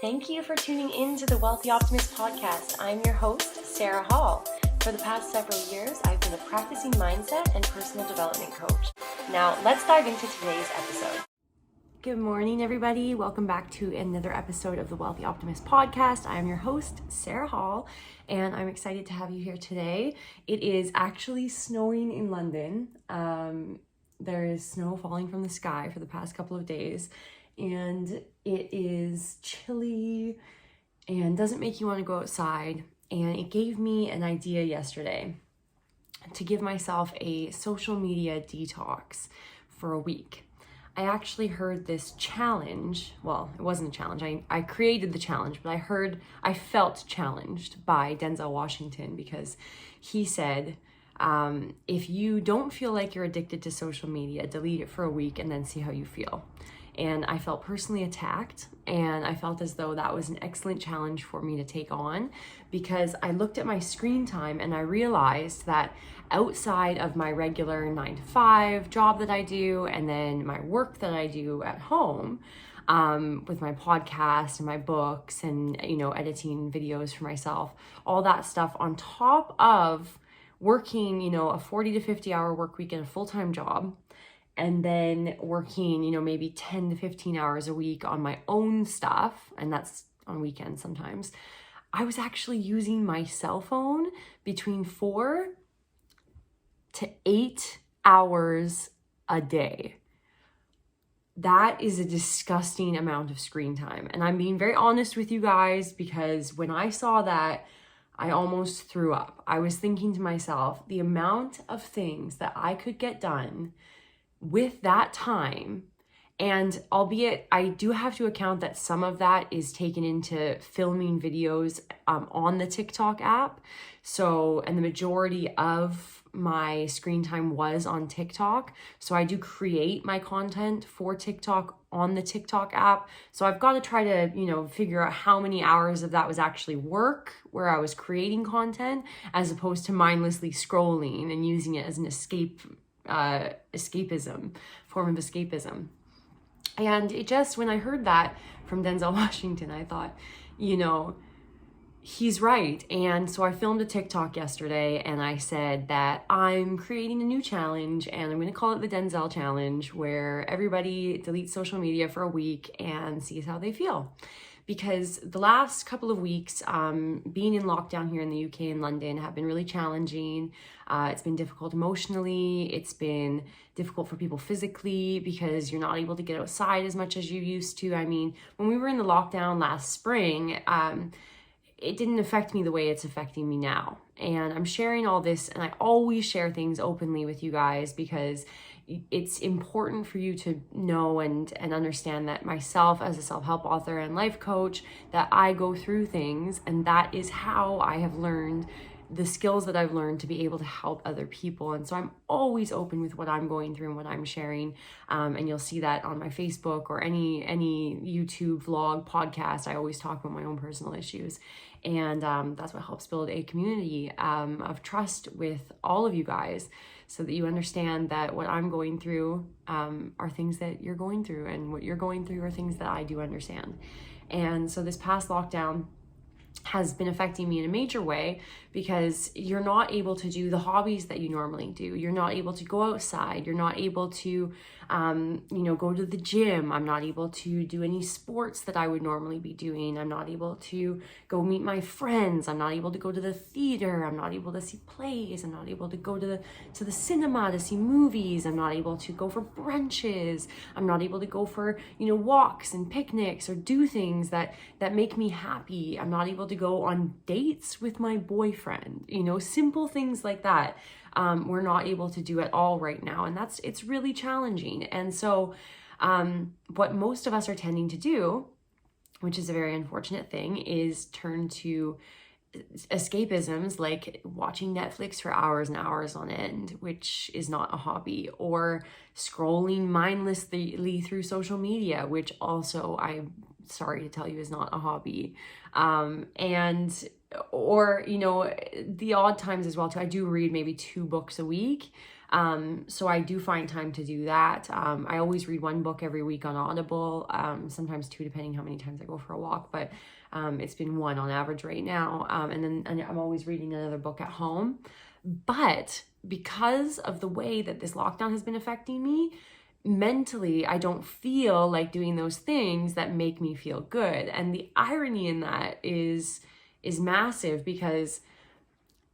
Thank you for tuning in to the Wealthy Optimist podcast. I'm your host, Sarah Hall. For the past several years, I've been a practicing mindset and personal development coach. Now, let's dive into today's episode. Good morning, everybody. Welcome back to another episode of the Wealthy Optimist podcast. I am your host, Sarah Hall, and I'm excited to have you here today. It is actually snowing in London. There is snow falling from the sky for the past couple of days, and it is chilly and doesn't make you want to go outside. And it gave me an idea yesterday to give myself a social media detox for a week. I actually heard this challenge. Well, it wasn't a challenge. I created the challenge, but I felt challenged by Denzel Washington because he said, if you don't feel like you're addicted to social media, delete it for a week and then see how you feel. And I felt personally attacked, and I felt as though that was an excellent challenge for me to take on, because I looked at my screen time and I realized that outside of my regular 9-to-5 job that I do, and then my work that I do at home, with my podcast and my books and, editing videos for myself, all that stuff on top of working, a 40 to 50 hour work week in a full-time job, and then working, maybe 10 to 15 hours a week on my own stuff, and that's on weekends sometimes, I was actually using my cell phone between 4 to 8 hours a day. That is a disgusting amount of screen time. And I'm being very honest with you guys, because when I saw that, I almost threw up. I was thinking to myself, the amount of things that I could get done with that time, and albeit I do have to account that some of that is taken into filming videos on the TikTok app. So, and the majority of my screen time was on TikTok. So I do create my content for TikTok on the TikTok app. So I've got to try to, figure out how many hours of that was actually work, where I was creating content, as opposed to mindlessly scrolling and using it as an form of escapism. And it just, when I heard that from Denzel Washington, I thought, he's right. And so I filmed a TikTok yesterday, and I said that I'm creating a new challenge, and I'm going to call it the Denzel Challenge, where everybody deletes social media for a week and sees how they feel. Because the last couple of weeks, being in lockdown here in the UK and London, have been really challenging. It's been difficult emotionally. It's been difficult for people physically, because you're not able to get outside as much as you used to. I mean, when we were in the lockdown last spring, it didn't affect me the way it's affecting me now. And I'm sharing all this, and I always share things openly with you guys, because it's important for you to know and understand that myself, as a self-help author and life coach, that I go through things, and that is how I have learned the skills that I've learned to be able to help other people. And so I'm always open with what I'm going through and what I'm sharing. And you'll see that on my Facebook or any YouTube vlog, podcast. I always talk about my own personal issues. And that's what helps build a community of trust with all of you guys, so that you understand that what I'm going through are things that you're going through, and what you're going through are things that I do understand. And so this past lockdown has been affecting me in a major way, because you're not able to do the hobbies that you normally do. You're not able to go outside. You're not able to, go to the gym. I'm not able to do any sports that I would normally be doing. I'm not able to go meet my friends. I'm not able to go to the theater. I'm not able to see plays. I'm not able to go to the cinema to see movies. I'm not able to go for brunches. I'm not able to go for, walks and picnics, or do things that make me happy. I'm not able to go on dates with my boyfriend, simple things like that. We're not able to do at all right now. And it's really challenging. And so what most of us are tending to do, which is a very unfortunate thing, is turn to escapisms like watching Netflix for hours and hours on end, which is not a hobby, or scrolling mindlessly through social media, which also, I'm sorry to tell you, is not a hobby. Or the odd times as well too, I do read maybe 2 books a week. So I do find time to do that. I always read one book every week on Audible, sometimes two, depending how many times I go for a walk, but it's been one on average right now. And I'm always reading another book at home. But because of the way that this lockdown has been affecting me, mentally, I don't feel like doing those things that make me feel good. And the irony in that is massive, because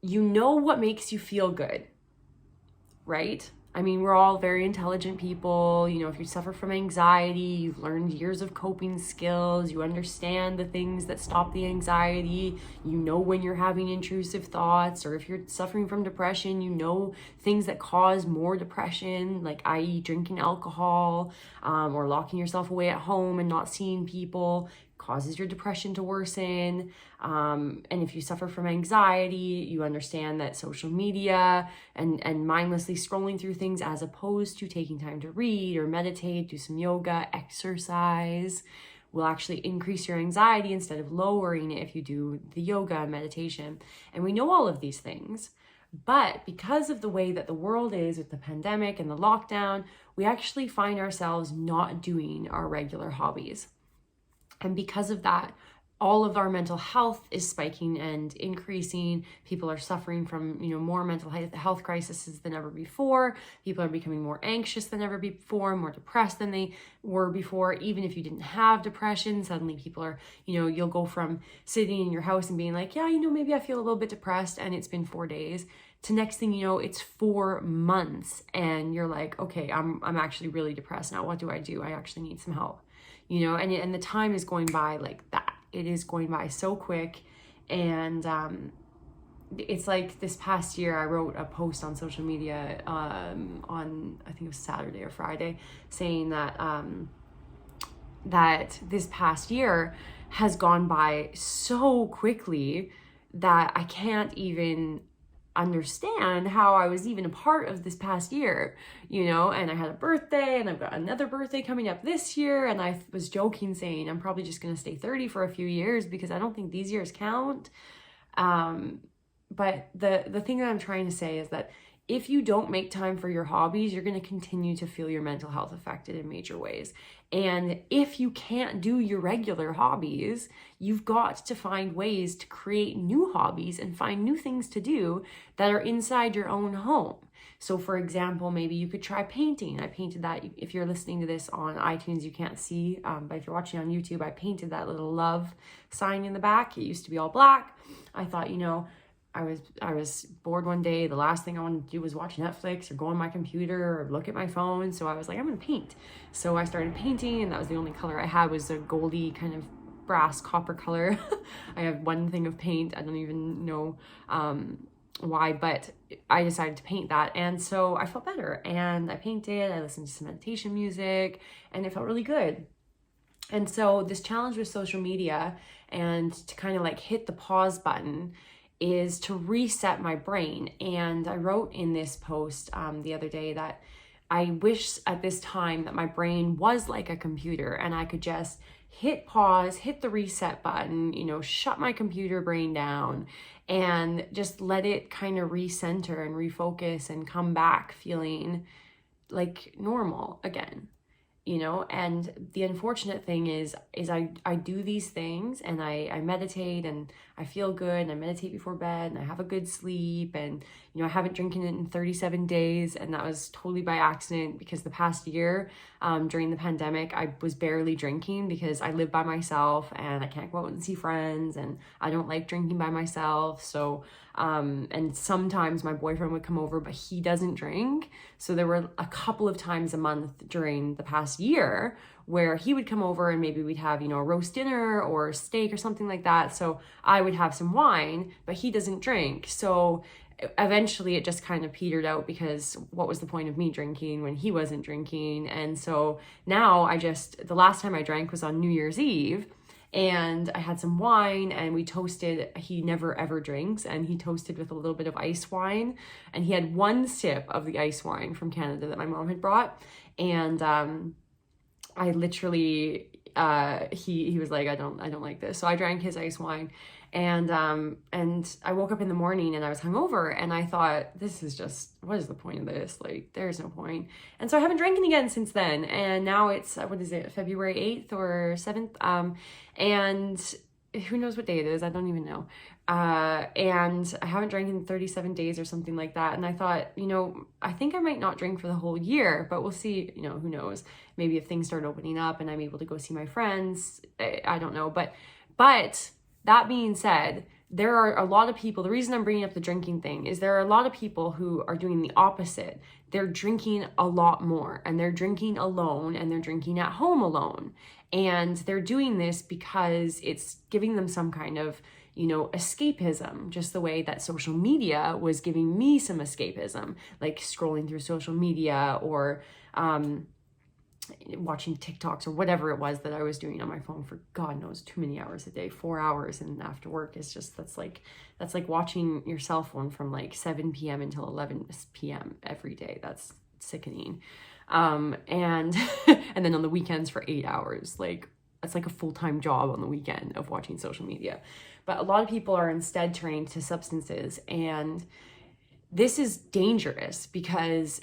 you know what makes you feel good, right? I mean, we're all very intelligent people. You know, if you suffer from anxiety, you've learned years of coping skills, you understand the things that stop the anxiety, you know when you're having intrusive thoughts, or if you're suffering from depression, you know things that cause more depression, like i.e. drinking alcohol, or locking yourself away at home and not seeing people causes your depression to worsen. And if you suffer from anxiety, you understand that social media and mindlessly scrolling through things, as opposed to taking time to read or meditate, do some yoga, exercise, will actually increase your anxiety instead of lowering it if you do the yoga and meditation. And we know all of these things. But because of the way that the world is with the pandemic and the lockdown, we actually find ourselves not doing our regular hobbies. And because of that, all of our mental health is spiking and increasing. People are suffering from, more mental health crises than ever before. People are becoming more anxious than ever before, more depressed than they were before. Even if you didn't have depression, suddenly people are, you'll go from sitting in your house and being like, yeah, maybe I feel a little bit depressed, and it's been 4 days, to next thing you know, it's 4 months, and you're like, okay, I'm actually really depressed now. What do? I actually need some help. And the time is going by like that. It is going by so quick. And it's like this past year, I wrote a post on social media on, I think it was Saturday or Friday, saying that that this past year has gone by so quickly that I can't even understand how I was even a part of this past year, and I had a birthday, and I've got another birthday coming up this year, and I was joking saying I'm probably just going to stay 30 for a few years because I don't think these years count. But the thing that I'm trying to say is that if you don't make time for your hobbies, you're going to continue to feel your mental health affected in major ways. And if you can't do your regular hobbies, you've got to find ways to create new hobbies and find new things to do that are inside your own home. So for example, maybe you could try painting. I painted that. If you're listening to this on iTunes, you can't see, but if you're watching on YouTube, I painted that little love sign in the back. It used to be all black. I thought, I was bored one day. The last thing I wanted to do was watch Netflix or go on my computer or look at my phone. So I was like, I'm going to paint. So I started painting, and that was the only color I had, was a goldy kind of brass copper color. I have one thing of paint. I don't even know why, but I decided to paint that. And so I felt better, and I painted, I listened to some meditation music, and it felt really good. And so this challenge with social media, and to kind of like hit the pause button, is to reset my brain. And I wrote in this post the other day that I wish at this time that my brain was like a computer, and I could just hit pause, hit the reset button, shut my computer brain down, and just let it kind of recenter and refocus and come back feeling like normal again. And the unfortunate thing is I do these things, and I meditate, and I feel good, and I meditate before bed, and I have a good sleep, and I haven't drinking it in 37 days, and that was totally by accident, because the past year during the pandemic, I was barely drinking because I live by myself, and I can't go out and see friends, and I don't like drinking by myself. So and sometimes my boyfriend would come over, but he doesn't drink. So there were a couple of times a month during the past year where he would come over, and maybe we'd have, a roast dinner or steak or something like that. So I would have some wine, but he doesn't drink. So eventually it just kind of petered out, because what was the point of me drinking when he wasn't drinking? And so now the last time I drank was on New Year's Eve, and I had some wine, and we toasted. He never ever drinks, and he toasted with a little bit of ice wine, and he had one sip of the ice wine from Canada that my mom had brought. And I literally, he was like, I don't like this. So I drank his ice wine, and I woke up in the morning and I was hungover, and I thought, this is just, what is the point of this? Like, there's no point. And so I haven't drank again since then. And now it's, what is it, February 8th or 7th? And who knows what day it is? I don't even know. And I haven't drank in 37 days or something like that. And I thought, I think I might not drink for the whole year, but we'll see, who knows? Maybe if things start opening up and I'm able to go see my friends, I don't know. But that being said, there are a lot of people, the reason I'm bringing up the drinking thing is there are a lot of people who are doing the opposite. They're drinking a lot more, and they're drinking alone, and they're drinking at home alone. And they're doing this because it's giving them some kind of, escapism, just the way that social media was giving me some escapism, like scrolling through social media or watching TikToks or whatever it was that I was doing on my phone for God knows too many hours a day, 4 hours. And after work is just, that's like watching your cell phone from like 7 p.m. until 11 p.m. every day. That's sickening. And and then on the weekends for 8 hours, like that's like a full-time job on the weekend of watching social media. But a lot of people are instead turning to substances, and this is dangerous because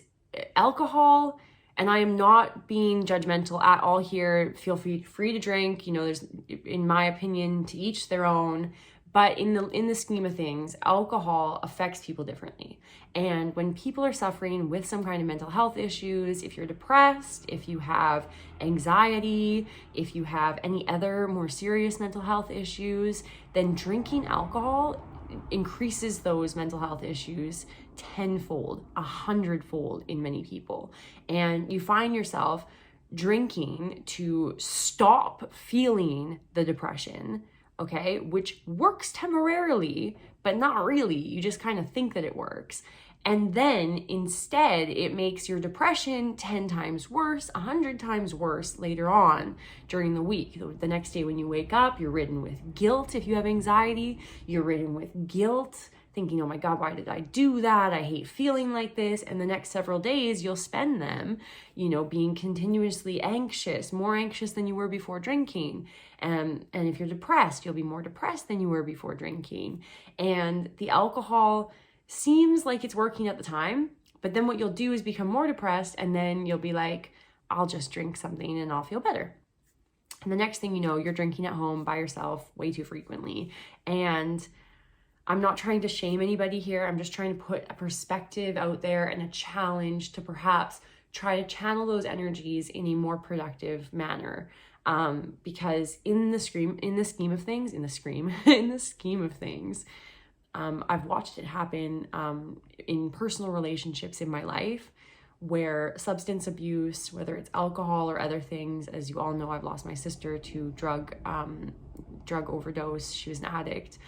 alcohol, and I am not being judgmental at all here. Feel free to drink. There's, in my opinion, to each their own. But in the scheme of things, alcohol affects people differently. And when people are suffering with some kind of mental health issues, if you're depressed, if you have anxiety, if you have any other more serious mental health issues, then drinking alcohol increases those mental health issues tenfold, 100-fold in many people. And you find yourself drinking to stop feeling the depression, okay, which works temporarily, but not really. You just kind of think that it works. And then instead, it makes your depression 10 times worse, 100 times worse later on during the week. The next day when you wake up, you're ridden with guilt. If you have anxiety, you're ridden with guilt, thinking, oh my God, why did I do that? I hate feeling like this. And the next several days, you'll spend them, being continuously anxious, more anxious than you were before drinking. And if you're depressed, you'll be more depressed than you were before drinking. And the alcohol seems like it's working at the time, but then what you'll do is become more depressed, and then you'll be like, I'll just drink something and I'll feel better. And the next thing you know, you're drinking at home by yourself way too frequently. And I'm not trying to shame anybody here. I'm just trying to put a perspective out there and a challenge to perhaps try to channel those energies in a more productive manner. Because in the scheme of things, I've watched it happen in personal relationships in my life, where substance abuse, whether it's alcohol or other things, as you all know, I've lost my sister to drug overdose. She was an addict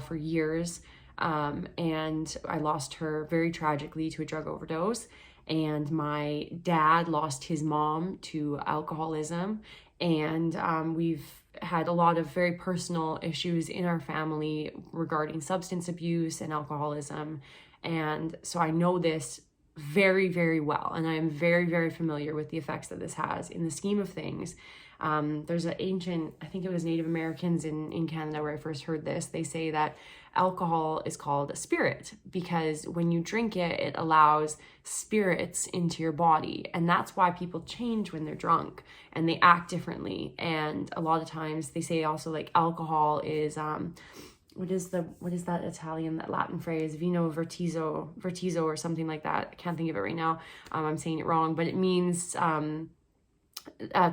for years, and I lost her very tragically to a drug overdose. And my dad lost his mom to alcoholism, and we've had a lot of very personal issues in our family regarding substance abuse and alcoholism. And so I know this very, very well, and I am very, very familiar with the effects that this has in the scheme of things. There's an ancient, I think it was Native Americans in Canada where I first heard this. They say that alcohol is called a spirit because when you drink it, it allows spirits into your body. And that's why people change when they're drunk and they act differently. And a lot of times they say also like alcohol is, what is that Italian, that Latin phrase, vino vertizo or something like that. I can't think of it right now. I'm saying it wrong, but it means,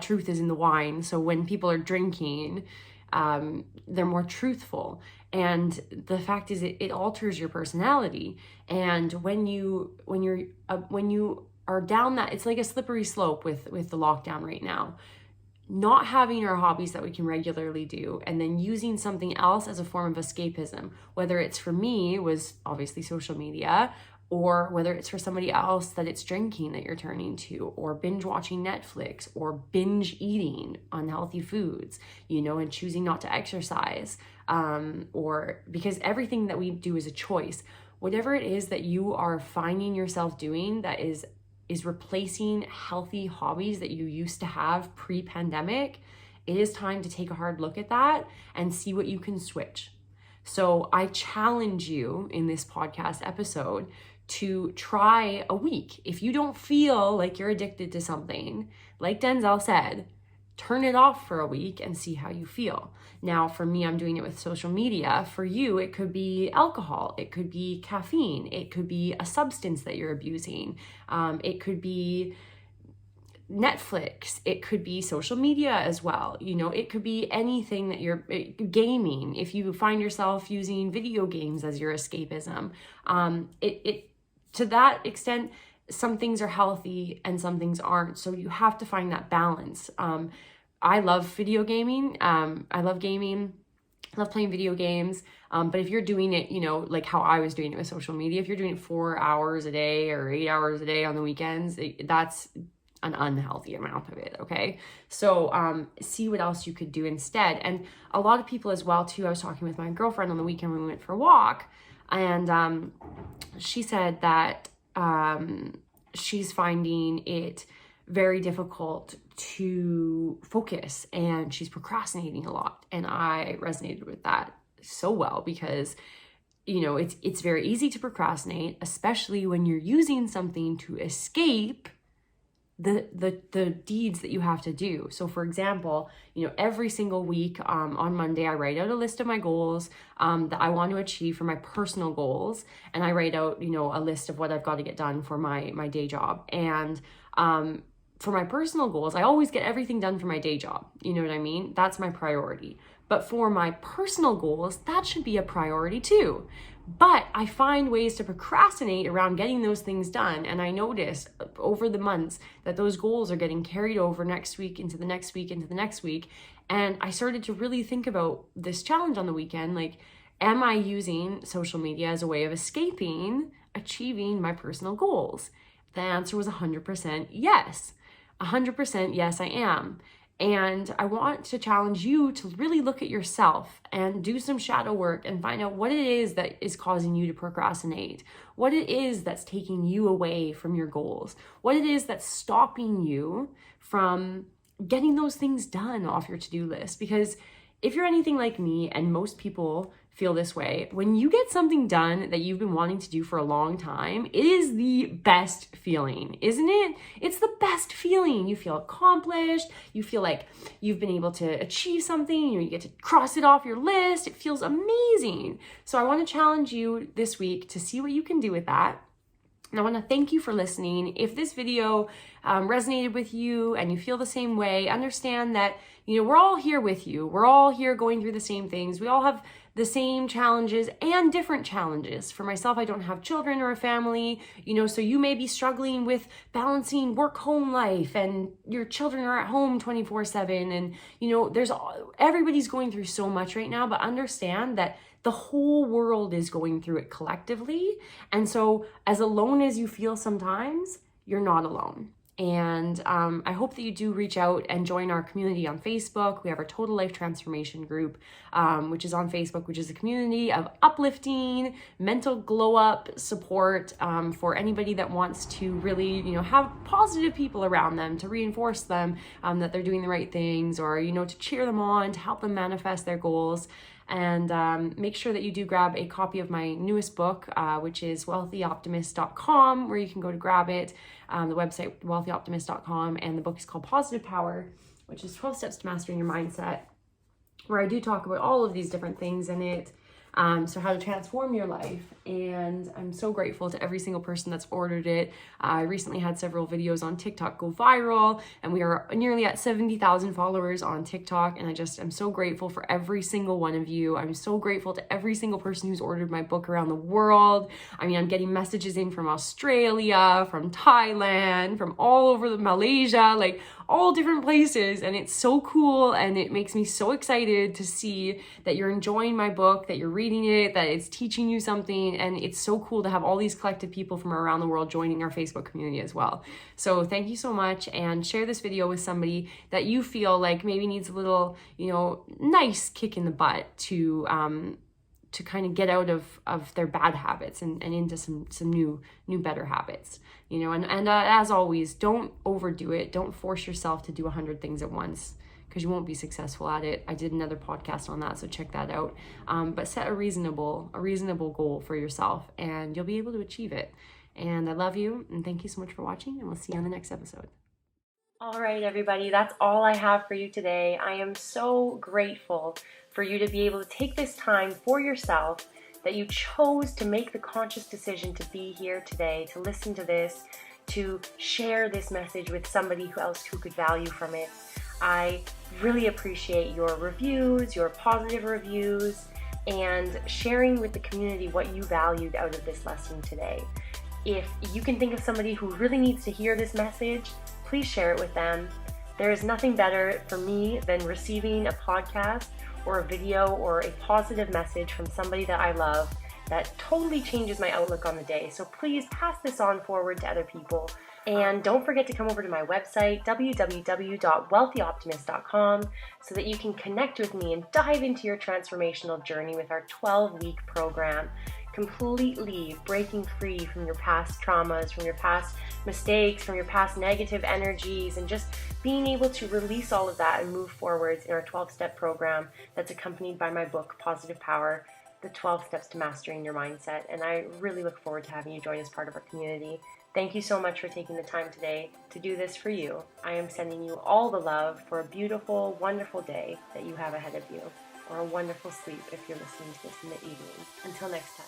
truth is in the wine. So when people are drinking, they're more truthful. And the fact is it alters your personality. And when you are down that, it's like a slippery slope with the lockdown right now. Not having our hobbies that we can regularly do, and then using something else as a form of escapism, whether it's for me was obviously social media, or whether it's for somebody else that it's drinking that you're turning to, or binge watching Netflix, or binge eating unhealthy foods, and choosing not to exercise, or because everything that we do is a choice. Whatever it is that you are finding yourself doing that is replacing healthy hobbies that you used to have pre-pandemic, it is time to take a hard look at that and see what you can switch. So I challenge you in this podcast episode to try a week. If you don't feel like you're addicted to something, like Denzel said, turn it off for a week and see how you feel. Now, for me, I'm doing it with social media. For you, it could be alcohol. It could be caffeine. It could be a substance that you're abusing. It could be Netflix. It could be social media as well. It could be anything that you're gaming. If you find yourself using video games as your escapism, to that extent, some things are healthy and some things aren't. So you have to find that balance. I love video gaming. I love gaming. I love playing video games. But if you're doing it, like how I was doing it with social media, if you're doing it 4 hours a day or 8 hours a day on the weekends, that's an unhealthy amount of it. Okay. So, see what else you could do instead. And a lot of people as well too, I was talking with my girlfriend on the weekend when we went for a walk, and, she said that, she's finding it very difficult to focus and she's procrastinating a lot. And I resonated with that so well because, it's very easy to procrastinate, especially when you're using something to escape the deeds that you have to do. So for example, every single week, on Monday, I write out a list of my goals, that I want to achieve for my personal goals. And I write out, a list of what I've got to get done for my day job. And, for my personal goals, I always get everything done for my day job. You know what I mean? That's my priority. But for my personal goals, that should be a priority too. But I find ways to procrastinate around getting those things done. And I notice over the months that those goals are getting carried over next week, into the next week, into the next week. And I started to really think about this challenge on the weekend. Like, am I using social media as a way of escaping achieving my personal goals? The answer was 100% yes. 100% yes, I am. And I want to challenge you to really look at yourself and do some shadow work and find out what it is that is causing you to procrastinate, what it is that's taking you away from your goals, what it is that's stopping you from getting those things done off your to-do list. Because if you're anything like me, and most people feel this way, when you get something done that you've been wanting to do for a long time, it is the best feeling, isn't it? It's the best feeling. You feel accomplished. You feel like you've been able to achieve something. You get to cross it off your list. It feels amazing. So I want to challenge you this week to see what you can do with that. And I want to thank you for listening. If this video resonated with you and you feel the same way, understand that, we're all here with you. We're all here going through the same things. We all have the same challenges and different challenges. For myself, I don't have children or a family, so you may be struggling with balancing work-home life and your children are at home 24/7. And, everybody's going through so much right now, but understand that the whole world is going through it collectively. And so as alone as you feel sometimes, you're not alone. And I hope that you do reach out and join our community on Facebook. We have our Total Life Transformation group, which is on Facebook, which is a community of uplifting, mental glow up support for anybody that wants to really, have positive people around them to reinforce them that they're doing the right things, or, to cheer them on, to help them manifest their goals. And make sure that you do grab a copy of my newest book, which is wealthyoptimist.com, where you can go to grab it. The website, wealthyoptimist.com, and the book is called Positive Power, which is 12 Steps to Mastering Your Mindset, where I do talk about all of these different things in it. So how to transform your life. And I'm so grateful to every single person that's ordered it. I recently had several videos on TikTok go viral, and we are nearly at 70,000 followers on TikTok. And I'm so grateful for every single one of you. I'm so grateful to every single person who's ordered my book around the world. I'm getting messages in from Australia, from Thailand, from all over Malaysia, like all different places. And it's so cool. And it makes me so excited to see that you're enjoying my book, that you're reading it, that it's teaching you something. And it's so cool to have all these collective people from around the world joining our Facebook community as well. So thank you so much, and share this video with somebody that you feel like maybe needs a little, nice kick in the butt to kind of get out of their bad habits and into some new better habits, and as always, don't overdo it. Don't force yourself to do 100 things at once, because you won't be successful at it. I did another podcast on that, so check that out. But set a reasonable goal for yourself, and you'll be able to achieve it. And I love you, and thank you so much for watching, and we'll see you on the next episode. All right, everybody, that's all I have for you today. I am so grateful for you to be able to take this time for yourself, that you chose to make the conscious decision to be here today, to listen to this, to share this message with somebody else who could value from it. I really appreciate your reviews, your positive reviews, and sharing with the community what you valued out of this lesson today. If you can think of somebody who really needs to hear this message, please share it with them. There is nothing better for me than receiving a podcast or a video or a positive message from somebody that I love that totally changes my outlook on the day. So please pass this on forward to other people. And don't forget to come over to my website, www.wealthyoptimist.com, so that you can connect with me and dive into your transformational journey with our 12-week program, completely breaking free from your past traumas, from your past mistakes, from your past negative energies, and just being able to release all of that and move forwards in our 12-step program that's accompanied by my book, Positive Power, the 12 Steps to Mastering Your Mindset. And I really look forward to having you join as part of our community. Thank you so much for taking the time today to do this for you. I am sending you all the love for a beautiful, wonderful day that you have ahead of you, or a wonderful sleep if you're listening to this in the evening. Until next time.